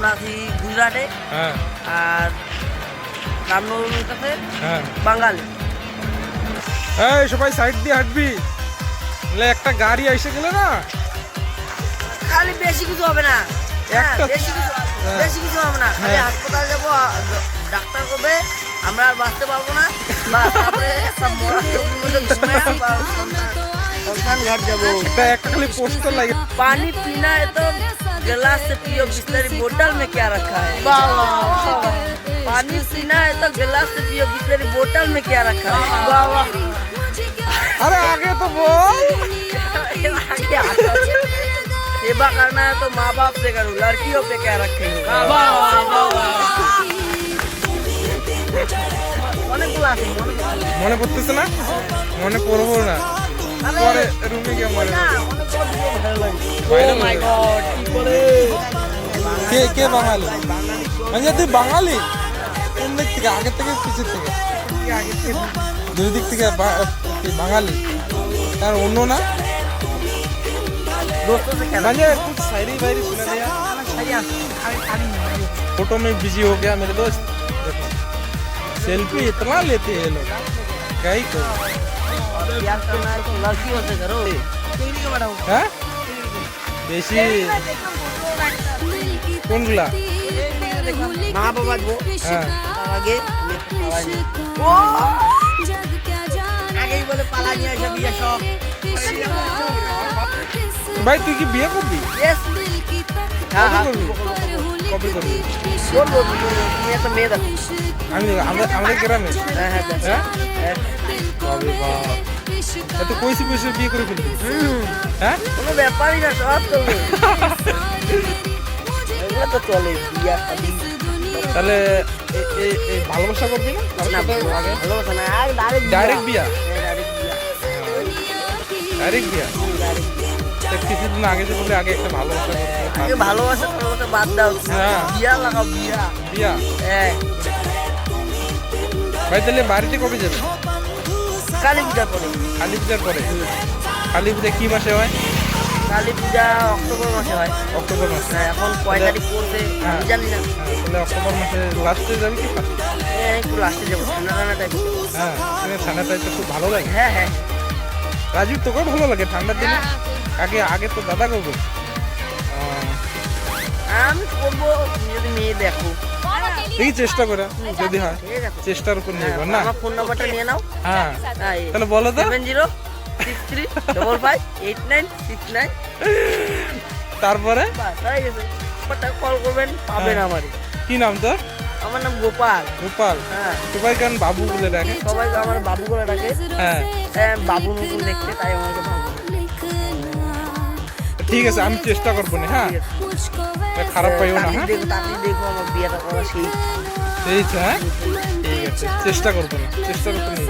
আমরা আছি গুজরাটে। হ্যাঁ। আর রামনবমীর কাছে হ্যাঁ। বাঙালি। এই সবাই সাইড দিয়ে হাঁটবি, নাহলে একটা গাড়ি এসে গেলে না খালি বেশি কিছু হবে না। হ্যাঁ, একটা- বেশি কিছু হবে না। খালি হ্যাঁ। হাসপাতাল যাবো, ডাক্তার করবে, আমরা আর বাঁচতে পারবো না। বাস, তারপরে একটা বড় চৌকির মধ্যে ঘুমায়া বা শ্মশান ঘাট যাবো। একটা খালি পোস্টার লাগে। पानी पीना है तो गिलास से पियो, बिस्लरी बोतल में क्या रखा है? पानी पीना है तो गिलास से पियो, बिस्लरी बोतल में क्या रखा है? আরে আগে তো বল। सेवा करना है तो माँ बाप से करो, लड़कियों पे क्या रखे हो? অনেকগুলো আছে, মনে পড়তেছে না? মনে পড়বো না, পরে রুমে গিয়ে মনে কে কে বাঙালি? মানে তুই বাঙালি কোন দিক থেকে, আগের থেকে পিছের থেকে? দুই দিক থেকে বাঙালি, তার অন্য না? दोस्तों से क्या म्हणजे कुछ शायरी वायरी सुना दे यार। फोटो में बिजी हो गया मेरे दोस्त। देखो सेल्फी इतना लेते हैं ये लोग, क्या ही करो। प्यार करना है तो लड़कियों से करो। हैं? बेसी কোনগুলা? মা বাবা গো হ্যাঁ। আগে আগেই বলে পালা নিয়ে আসা বিয়ে সব। ভাই তুই কি বিয়ে করবি? Yes. হ্যাঁ হ্যাঁ কবে করবি? বলবো তুমি একটা মেয়ে দেখো। আমাদের গ্রামে? হ্যাঁ হ্যাঁ হ্যাঁ? হ্যাঁ। কবে বা এত কইছি কইছি বিয়ে করে ফেলবি? হ্যাঁ? কোনো ব্যাপারই না, সব চলবে। এগুলো তো চলে, বিয়া শাদি। তাহলে এই ভালোবাসা করবি না? না, ভালোবাসা না, ডাইরেক্ট বিয়া? ডাইরেক্ট বিয়া। ডাইরেক্ট বিয়া? তা কিছুদিন আগে যে বলে আগে একটা ভালোবাসা করবি। আগে ভালোবাসা বাদ দাও, হ্যাঁ। বিয়া লাগাও, বিয়া। বিয়া? হ্যাঁ, ভাই তাহলে বাড়িতে কবে যাবে? কালী পূজা পরে। কালী পূজার পরে? কালী পূজা কি মাসে হয়? কালী পূজা অক্টোবর মাসে হয়। অক্টোবর মাসে? হ্যাঁ, এখন কয় তারিখ পড়ছে হ্যাঁ। আমি জানি না। তাহলে অক্টোবর মাসে লাস্টে যাবে কি ফার্স্টে? একটু লাস্টে যাবো, ঠান্ডা ঠান্ডা টাইপ। হ্যাঁ, ঠান্ডা টাইপটা খুব ভালো লাগে। হ্যাঁ হ্যাঁ, রাজীব তোকেও ভালো লাগে ঠান্ডার দিনে? আগে তো দাদা করবো। আমি করবো, তুমি যদি মেয়ে দেখো। ঠিক চেষ্টা করে যদি হয়, ঠিক আছে। চেষ্টার উপর নির্ভর না? আমার ফোন নাম্বারটা নিয়ে নাও। হ্যাঁ তাহলে বলো তো। 7063558969। তারপরে বাস হয়ে গেছে, কল করবেন, পাবেন হ্যাঁ। আমারই। কি নাম তোর? আমার নাম গোপাল। গোপাল? হ্যাঁ, সবাই কেন বাবু বলে ডাকে? সবাই আমার বাবু করে ডাকে। হ্যাঁ হ্যাঁ, বাবু নতুন দেখতে, তাই আমাকে বাবু। ঠিক আছে, আমি চেষ্টা করবো না। হ্যাঁ, খারাপ পাইও না। হ্যাঁ, তাড়াতাড়ি দেখো আমার বিয়েটা করা সেই। ঠিক আছে। হ্যাঁ ঠিক আছে, চেষ্টা করবো না, চেষ্টা করতে নেই।